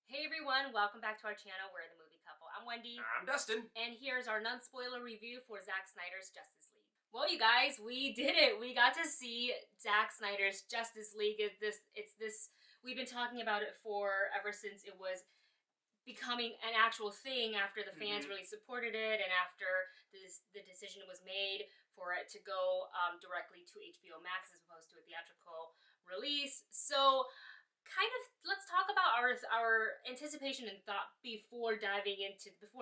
Hey everyone, welcome back to our channel. We're the Movie Couple. I'm Wendy. I'm Dustin. And here's our non-spoiler review for Zack Snyder's Justice League. Well, you guys, we did it. We got to see Zack Snyder's Justice League. It's this we've been talking about it for ever since it was becoming an actual thing after the fans really supported it and after the decision was made for it to go directly to HBO Max as opposed to a theatrical release. So let's talk about our anticipation and thought before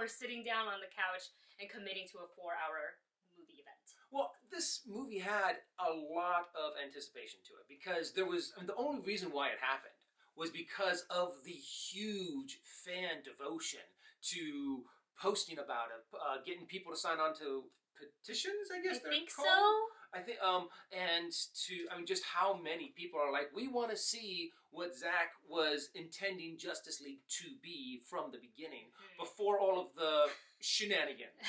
sitting down on the couch and committing to a 4-hour movie event. Well, this movie had a lot of anticipation to it because the only reason why it happened was because of the huge fan devotion to posting about it, getting people to sign on to petitions, I guess I they're think called. so. I think, just how many people are like, we want to see what Zack was intending Justice League to be from the beginning, before all of the shenanigans.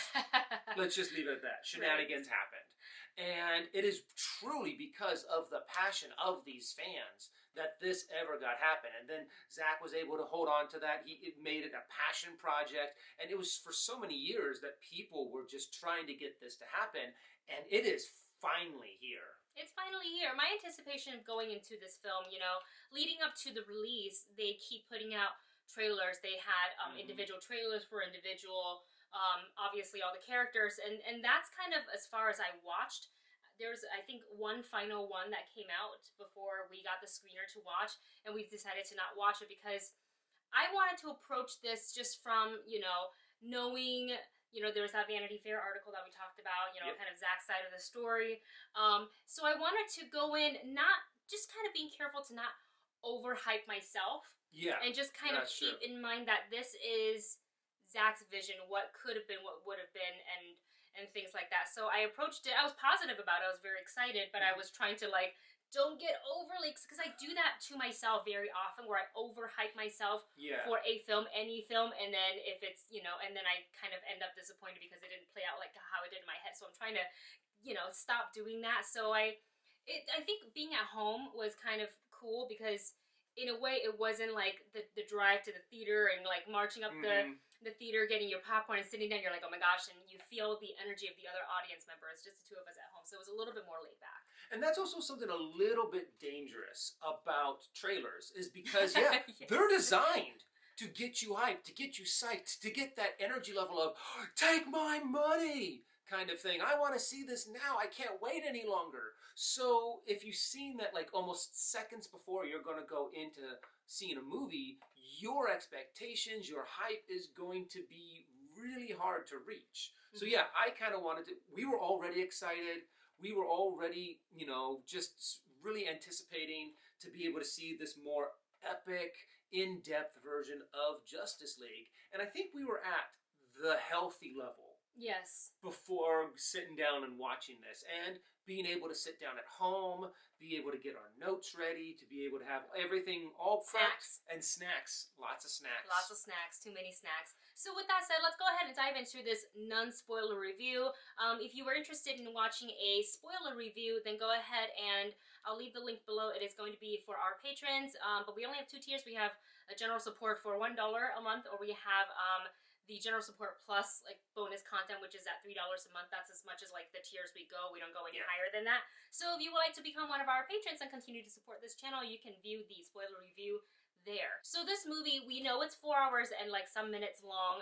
Let's just leave it at that. Shenanigans happened. And it is truly because of the passion of these fans that this ever got happen. And then Zack was able to hold on to that. It made it a passion project. And it was for so many years that people were just trying to get this to happen. And it is finally here. It's finally here. My anticipation of going into this film, leading up to the release, they keep putting out trailers. They had individual trailers for individual, obviously all the characters, and that's kind of as far as I watched. There's, I think, one final one that came out before we got the screener to watch, and we decided to not watch it because I wanted to approach this just from, knowing, there was that Vanity Fair article that we talked about, kind of Zack's side of the story. So I wanted to go in, not just kind of being careful to not overhype myself. Yeah. And just kind of keep in mind that this is Zack's vision, what could have been, what would have been, and things like that. So I approached it, I was positive about it, I was very excited, but I was trying to don't get overly, because I do that to myself very often, where I overhype myself for a film, any film, and then if it's, and then I kind of end up disappointed because it didn't play out like how it did in my head. So I'm trying to, stop doing that. So I think being at home was kind of cool because in a way it wasn't like the drive to the theater and marching up the theater, getting your popcorn and sitting down, you're like, oh my gosh, and you feel the energy of the other audience members, just the two of us at home. So it was a little bit more laid back. And that's also something a little bit dangerous about trailers, is because, they're designed to get you hyped, to get you psyched, to get that energy level of, take my money kind of thing. I want to see this now. I can't wait any longer. So if you've seen that almost seconds before you're going to go into seeing a movie, your expectations, your hype is going to be really hard to reach. So I kind of wanted to, we were already excited. We were already, just really anticipating to be able to see this more epic, in-depth version of Justice League. And I think we were at the healthy level. Yes. Before sitting down and watching this, and being able to sit down at home, be able to get our notes ready, to be able to have everything all prepped. And snacks. Lots of snacks. Lots of snacks. Too many snacks. So with that said, let's go ahead and dive into this non-spoiler review. If you were interested in watching a spoiler review, then go ahead and I'll leave the link below. It is going to be for our patrons, but we only have 2 tiers. We have a general support for $1 a month, or we have the general support plus bonus content, which is at $3 a month. That's as much as the tiers we go. We don't go any higher than that. So if you would like to become one of our patrons and continue to support this channel, you can view the spoiler review there. So this movie, we know it's 4 hours and some minutes long.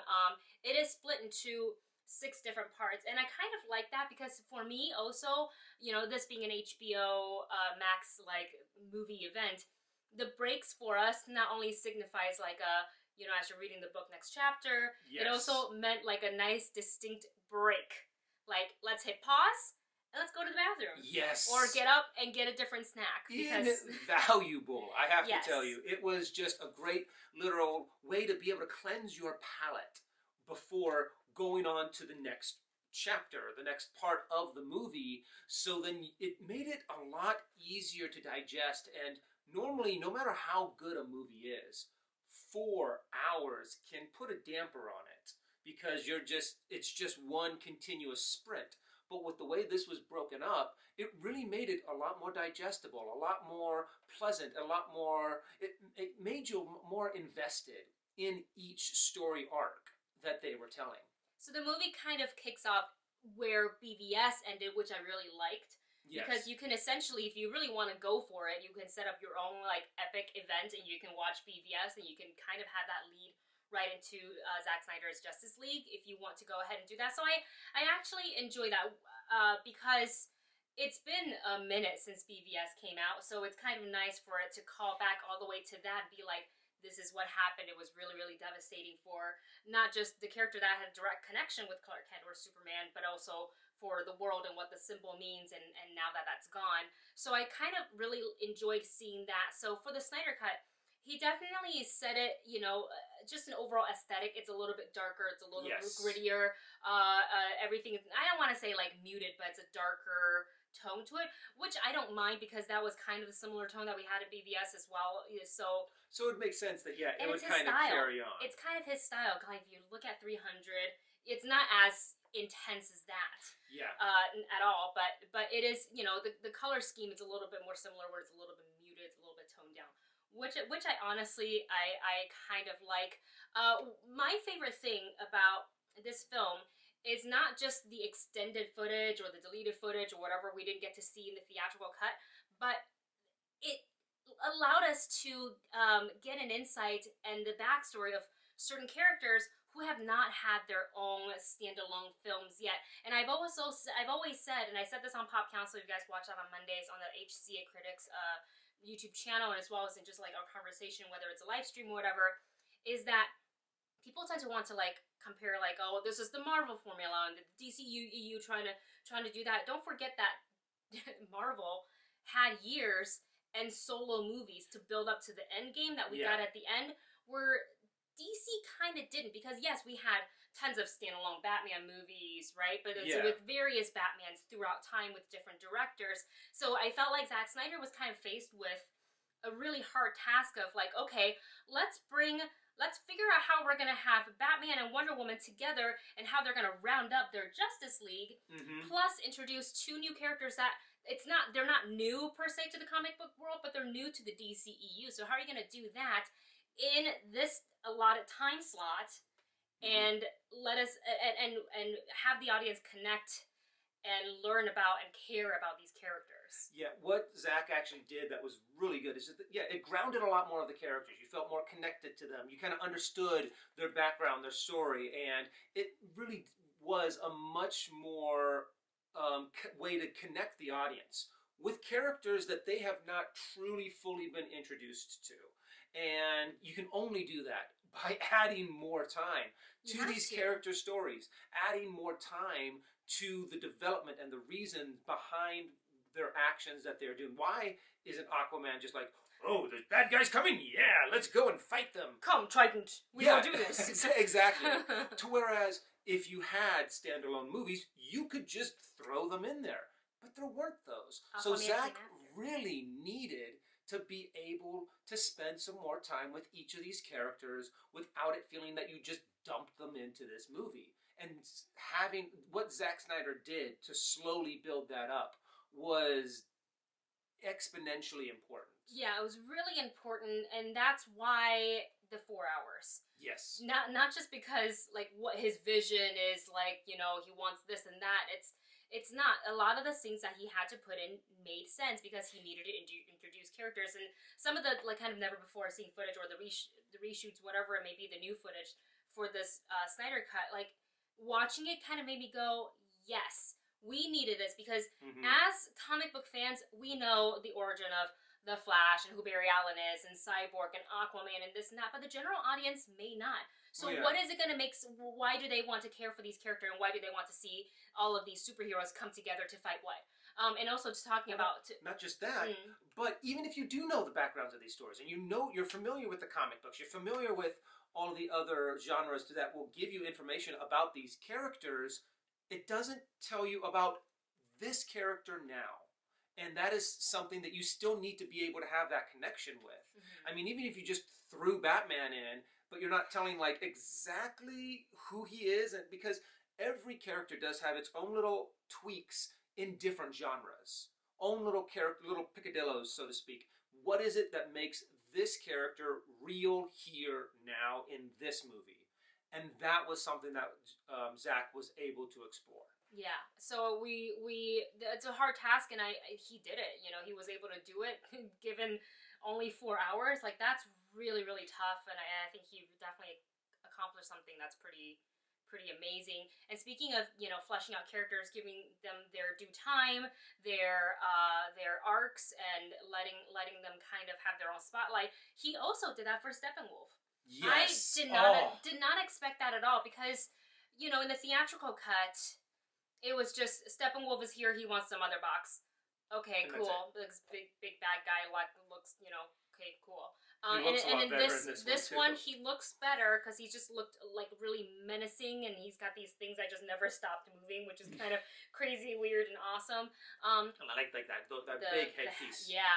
It is split into 6 different parts, and I kind of like that because for me also, this being an HBO Max movie event, the breaks for us not only signifies as you're reading the book next chapter, it also meant a nice distinct break. Let's hit pause and let's go to the bathroom. Yes. Or get up and get a different snack. Because Invaluable, I have to tell you. It was just a great literal way to be able to cleanse your palate before going on to the next chapter, the next part of the movie. So then it made it a lot easier to digest, and normally, no matter how good a movie is, 4 hours can put a damper on it because it's just one continuous sprint. But with the way this was broken up, it really made it a lot more digestible, a lot more pleasant, a lot more, it made you more invested in each story arc that they were telling. So the movie kind of kicks off where BVS ended, which I really liked. Yes. Because you can essentially, if you really want to go for it, you can set up your own like epic event, and you can watch BVS, and you can kind of have that lead right into Zack Snyder's Justice League if you want to go ahead and do that. So I actually enjoy that because it's been a minute since BVS came out, so it's kind of nice for it to call back all the way to that and be like, this is what happened. It was really, really devastating for not just the character that had a direct connection with Clark Kent or Superman, but also for the world and what the symbol means, and now that that's gone. So I kind of really enjoyed seeing that. So for the Snyder Cut, he definitely said it, you know, just an overall aesthetic. It's a little bit darker. It's a little bit grittier. Everything, I don't want to say like muted, but it's a darker tone to it, which I don't mind because that was kind of a similar tone that we had at BVS as well. So it makes sense that, it would kind of carry on. It's kind of his style. If you look at 300, it's not as intense as that. Yeah. At all, but it is, you know, the color scheme is a little bit more similar, where it's a little bit muted, it's a little bit toned down, which I honestly I kind of like. My favorite thing about this film is not just the extended footage or the deleted footage or whatever we didn't get to see in the theatrical cut, but it allowed us to get an insight and the backstory of certain characters who have not had their own standalone films yet. And I've always said, and I said this on Pop Council, you guys watch that on Mondays on the HCA Critics YouTube channel, and as well as in just like our conversation, whether it's a live stream or whatever, is that people tend to want to like compare, like, oh, this is the Marvel formula and the DCU trying to do that. Don't forget that Marvel had years and solo movies to build up to the end game that we got at the end, where DC kind of didn't, because yes, we had tons of standalone Batman movies, right? But it's with various Batmans throughout time with different directors. So I felt like Zack Snyder was kind of faced with a really hard task of like, okay, let's figure out how we're going to have Batman and Wonder Woman together and how they're going to round up their Justice League, plus introduce two new characters that they're not new per se to the comic book world, but they're new to the DCEU. So how are you going to do that in this allotted time slot and let us and have the audience connect and learn about and care about these characters? Yeah, what Zack actually did that was really good is that, it grounded a lot more of the characters. You felt more connected to them. You kind of understood their background, their story, and it really was a much more way to connect the audience with characters that they have not truly fully been introduced to. And you can only do that by adding more time to these character stories, adding more time to the development and the reason behind their actions that they're doing. Why isn't Aquaman just like, oh, there's bad guys coming? Yeah, let's go and fight them. Come, Trident, we will do this. Exactly. To whereas if you had standalone movies, you could just throw them in there. But there weren't those. So Zack really needed to be able to spend some more time with each of these characters without it feeling that you just dumped them into this movie. And having what Zack Snyder did to slowly build that up was exponentially important. Yeah, it was really important, and that's why the 4 hours. Yes. Not just because like what his vision is, like, you know, he wants this and that. It's not. A lot of the scenes that he had to put in made sense because he needed to introduce characters, and some of the like kind of never before seen footage or the reshoots, whatever it may be, the new footage for this Snyder Cut, like watching it kind of made me go, yes, we needed this, because as comic book fans, we know the origin of the Flash and who Barry Allen is and Cyborg and Aquaman and this and that, but the general audience may not. So what is it going to make, why do they want to care for these characters, and why do they want to see all of these superheroes come together to fight what? And also just talking about... Not just that, but even if you do know the backgrounds of these stories, and you know, you're familiar with the comic books, you're familiar with all of the other genres that will give you information about these characters, it doesn't tell you about this character now. And that is something that you still need to be able to have that connection with. I mean, even if you just threw Batman in, but you're not telling like exactly who he is, and because every character does have its own little tweaks in different genres, own little character, little picadillos, so to speak. What is it that makes this character real here now in this movie. And that was something that Zack was able to explore. Yeah, so it's a hard task, and he did it. You know, he was able to do it given only 4 hours. Like, that's really, really tough, and I think he definitely accomplished something that's pretty amazing. And speaking of, you know, fleshing out characters, giving them their due time, their arcs, and letting them kind of have their own spotlight, he also did that for Steppenwolf. Yes. I did not expect that at all, because, you know, in the theatrical cut, it was just Steppenwolf is here. He wants some other box. Okay, And cool. Looks big bad guy. Looks, you know. Okay, cool. He looks a lot in better this one, he looks better because he just looked like really menacing, and he's got these things that just never stopped moving, which is kind of crazy, weird, and awesome. I like that big headpiece. Yeah.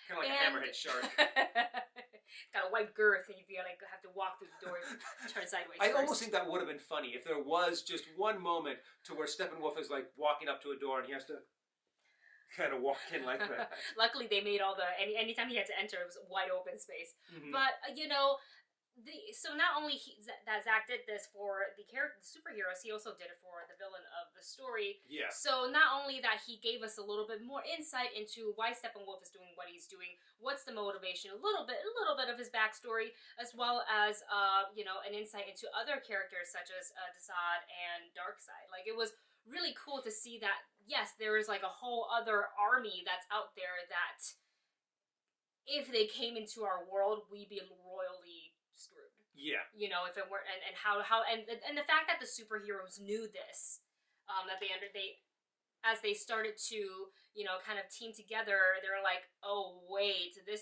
Kind of like a hammerhead shark. Got a white girth, and you feel like you have to walk through the door, turn sideways. I almost think that would have been funny if there was just one moment to where Steppenwolf is like walking up to a door and he has to kind of walk in like that. Luckily, they made all anytime he had to enter, it was wide open space. Mm-hmm. But you know, so not only that Zack did this for the superheroes, he also did it for the villain of the story. Yeah. So not only that, he gave us a little bit more insight into why Steppenwolf is doing what he's doing, what's the motivation, a little bit of his backstory, as well as you know, an insight into other characters such as Desaad and Darkseid. Like, it was really cool to see that, yes, there is like a whole other army that's out there that if they came into our world, we'd be royally screwed. Yeah. You know, if it weren't, and how and the fact that the superheroes knew this, that as they started to, you know, kind of team together, they're like, oh wait, we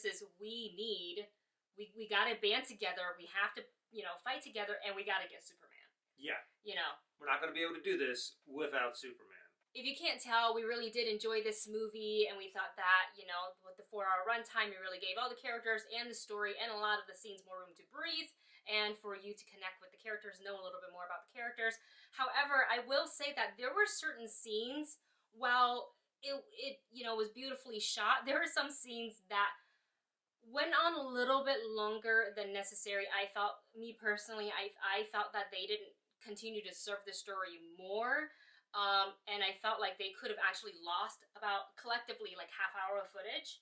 gotta band together, we have to, you know, fight together, and we gotta get Superman. Yeah. You know, we're not going to be able to do this without Superman. If you can't tell, we really did enjoy this movie, and we thought that, you know, with the 4-hour runtime, it really gave all the characters and the story and a lot of the scenes more room to breathe, and for you to connect with the characters, know a little bit more about the characters. However, I will say that there were certain scenes, while it you know, was beautifully shot, there were some scenes that went on a little bit longer than necessary. I felt that they didn't continue to serve the story more, and I felt like they could have actually lost about collectively like half-hour of footage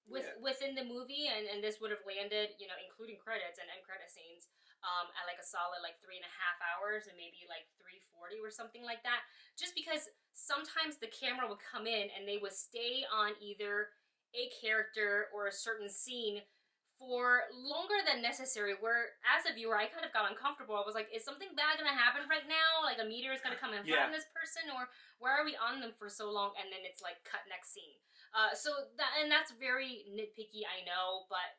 within the movie, and this would have landed, you know, including credits and end credit scenes, at like a solid like 3.5 hours, and maybe like 3:40 or something like that, just because sometimes the camera would come in and they would stay on either a character or a certain scene for longer than necessary, where as a viewer I kind of got uncomfortable. I was like, is something bad gonna happen right now? Like, a meteor is gonna come and flatten this person, or why are we on them for so long? And then it's like, cut, next scene. That's very nitpicky, I know, but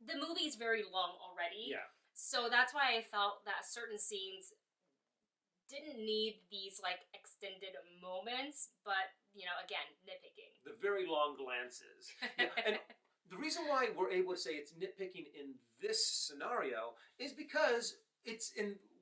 the movie's very long already. Yeah. So that's why I felt that certain scenes didn't need these like extended moments, but, you know, again, nitpicking. The very long glances. Yeah, and the reason why we're able to say it's nitpicking in this scenario is because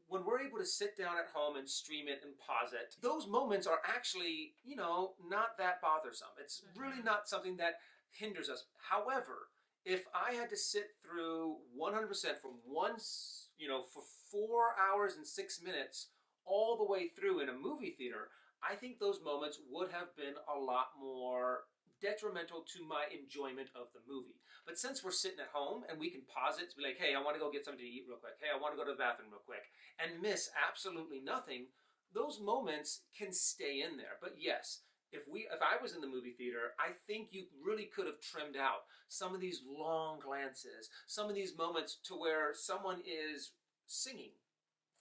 when we're able to sit down at home and stream it and pause it, those moments are actually, you know, not that bothersome. It's really not something that hinders us. However, if I had to sit through 100% from for 4 hours and 6 minutes all the way through in a movie theater, I think those moments would have been a lot more detrimental to my enjoyment of the movie. But since we're sitting at home and we can pause it to be like, hey, I want to go get something to eat real quick. Hey, I want to go to the bathroom real quick, and miss absolutely nothing, those moments can stay in there. But yes, if I was in the movie theater, I think you really could have trimmed out some of these long glances, some of these moments to where someone is singing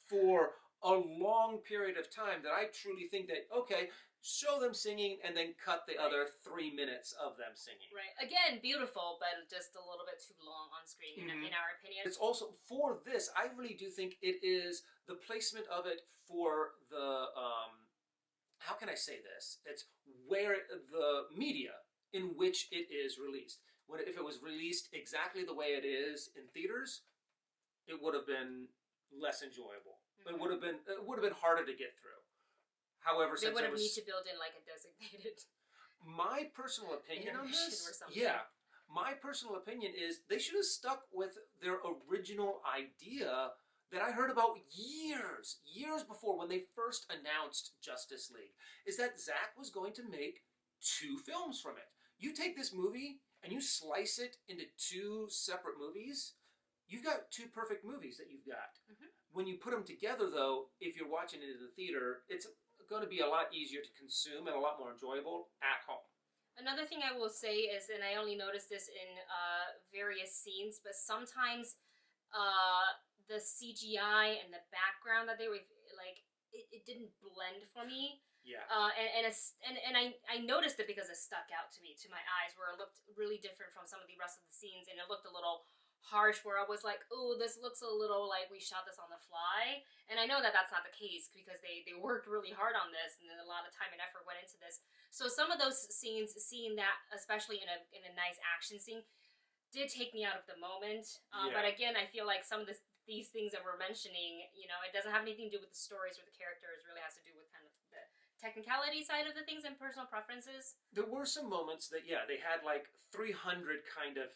for a long period of time that I truly think that, okay, show them singing and then cut the other 3 minutes of them singing. Right. Again, beautiful, but just a little bit too long on screen, in our opinion. It's also, for this, I really do think it is the placement of it for the, how can I say this? It's where the media in which it is released. If it was released exactly the way it is in theaters, it would have been less enjoyable. It would have been harder to get through. However, they would have need to build in like a designated my personal opinion on this, or something. yeah, My personal opinion is they should have stuck with their original idea that I heard about years before when they first announced Justice League, is that Zack was going to make 2 films from it. You take this movie and you slice it into 2 separate movies, you've got 2 perfect movies that you've got. Mm-hmm. When you put them together, though, if you're watching it in the theater, it's going to be a lot easier to consume and a lot more enjoyable at home. Another thing I will say is, and I only noticed this in various scenes, but sometimes the CGI and the background that they were like, it didn't blend for me. Yeah. And I noticed it because it stuck out to me, to my eyes, where it looked really different from some of the rest of the scenes, and it looked a little harsh, where I was like, oh, this looks a little like we shot this on the fly. And I know that that's not the case, because they worked really hard on this, and then a lot of time and effort went into this. So some of those scenes, seeing that, especially in a nice action scene, did take me out of the moment. But again, I feel like some of these things that we're mentioning, it doesn't have anything to do with the stories or the characters. It really has to do with kind of the technicality side of the things and personal preferences. There were some moments that, they had like 300 kind of,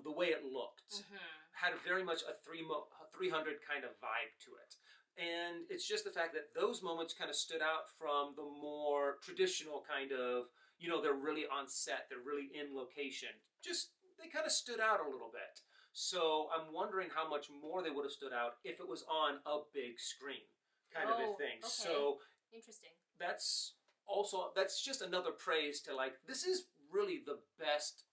the way it looked, had very much a 300 kind of vibe to it. And it's just the fact that those moments kind of stood out from the more traditional kind of, they're really on set, they're really in location. They kind of stood out a little bit. So I'm wondering how much more they would have stood out if it was on a big screen, kind of a thing. Okay. So interesting. that's just another praise to, like, this is really the best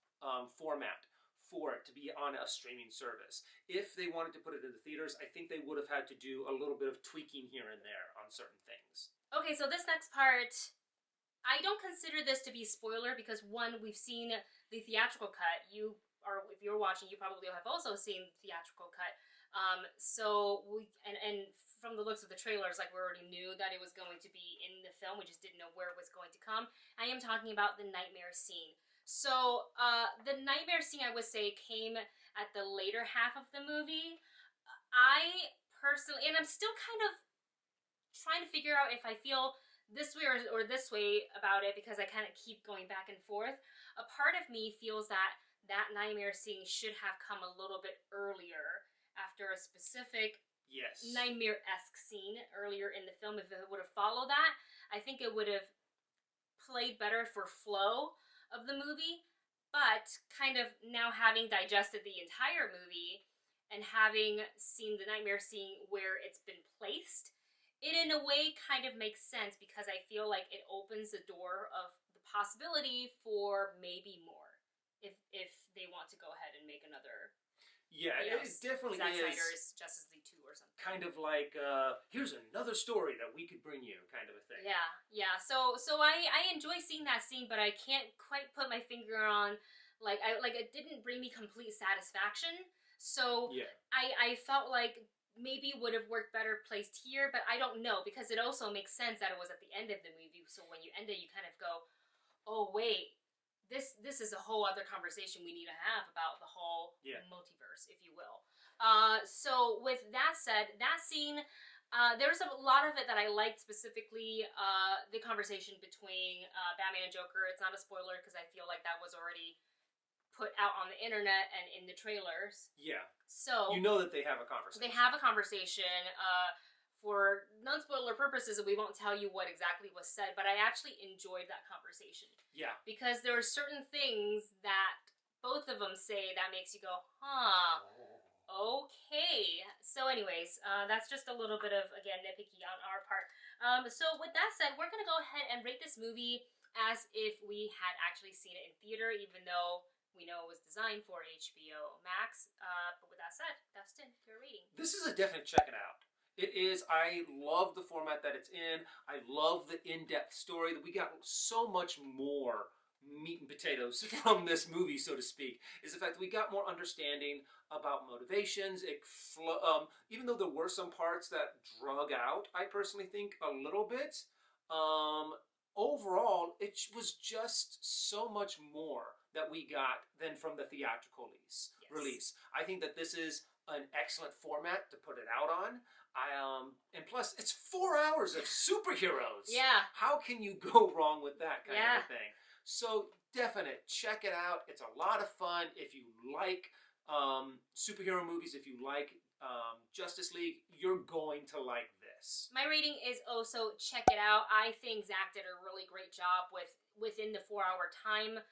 format for it to be on a streaming service. If they wanted to put it in the theaters, I think they would have had to do a little bit of tweaking here and there on certain things. Okay, so this next part, I don't consider this to be spoiler, because one, we've seen the theatrical cut. If you're watching, you probably have also seen the theatrical cut. So and from the looks of the trailers, like, we already knew that it was going to be in the film. We just didn't know where it was going to come. I am talking about the nightmare scene. So the nightmare scene, I would say, came at the later half of the movie. I personally, and I'm still kind of trying to figure out if I feel this way or this way about it, because I kind of keep going back and forth. A part of me feels that nightmare scene should have come a little bit earlier, after a specific nightmare-esque scene earlier in the film. If it would have followed that, I think it would have played better for flow of the movie. But kind of now, having digested the entire movie and having seen the nightmare scene where it's been placed, it in a way kind of makes sense, because I feel like it opens the door of the possibility for maybe more, if they want to go ahead and make another. Yeah, it definitely Zack is. Snyder's Justice League 2 or something. Kind of like, here's another story that we could bring you, kind of a thing. Yeah. So I enjoy seeing that scene, but I can't quite put my finger on, it didn't bring me complete satisfaction. So I felt like maybe would have worked better placed here, but I don't know, because it also makes sense that it was at the end of the movie. So when you end it, you kind of go, oh wait, this is a whole other conversation we need to have about the whole multiverse, if you will. So with that said, that scene, there's a lot of it that I liked, specifically the conversation between Batman and Joker. It's not a spoiler, because I feel like that was already put out on the internet and in the trailers. Yeah. So you know that they have a conversation. They have a conversation. For non-spoiler purposes, we won't tell you what exactly was said, but I actually enjoyed that conversation. Yeah. Because there are certain things that both of them say that makes you go, huh, okay. So anyways, that's just a little bit of, again, nitpicky on our part. So with that said, we're going to go ahead and rate this movie as if we had actually seen it in theater, even though we know it was designed for HBO Max. But with that said, Dustin, your rating. This is a definite check it out. It is. I love the format that it's in. I love the in-depth story. That we got so much more meat and potatoes from this movie, so to speak, is the fact that we got more understanding about motivations. Even though there were some parts that drug out, I personally think a little bit, overall, it was just so much more that we got than from the theatrical release. I think that this is an excellent format to put it out on. And plus, it's 4 hours of superheroes. Yeah. How can you go wrong with that kind of a thing? So definite. Check it out. It's a lot of fun. If you like superhero movies, if you like Justice League, you're going to like this. My rating is also check it out. I think Zack did a really great job within the 4-hour time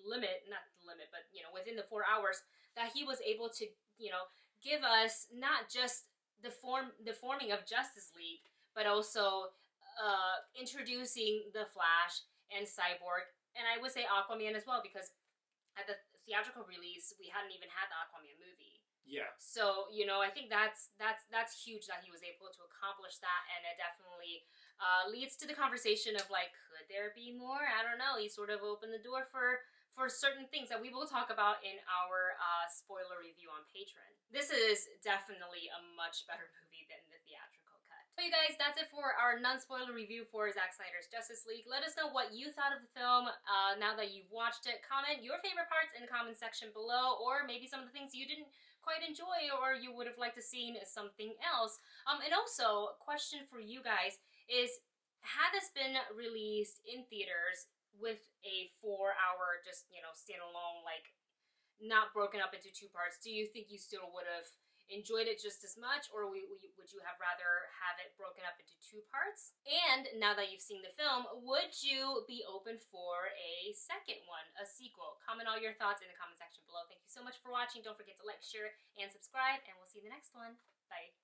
limit, not the limit, but within the 4 hours that he was able to give us not just the forming of Justice League, but also introducing the Flash and Cyborg, and I would say Aquaman as well, because at the theatrical release we hadn't even had the Aquaman movie. Yeah. So I think that's huge that he was able to accomplish that, and it definitely leads to the conversation of like, could there be more? I don't know. He sort of opened the door for certain things that we will talk about in our spoiler review on Patreon. This is definitely a much better movie than the theatrical cut. So you guys, that's it for our non-spoiler review for Zack Snyder's Justice League. Let us know what you thought of the film now that you've watched it. Comment your favorite parts in the comment section below, or maybe some of the things you didn't quite enjoy or you would have liked to seen something else. And also, question for you guys is, had this been released in theaters with a 4-hour just standalone, like not broken up into 2 parts, do you think you still would have enjoyed it just as much, or would you have rather have it broken up into 2 parts? And now that you've seen the film, would you be open for a second one, a sequel? Comment all your thoughts in the comment section below. Thank you so much for watching. Don't forget to like, share, and subscribe, and we'll see you in the next one. Bye.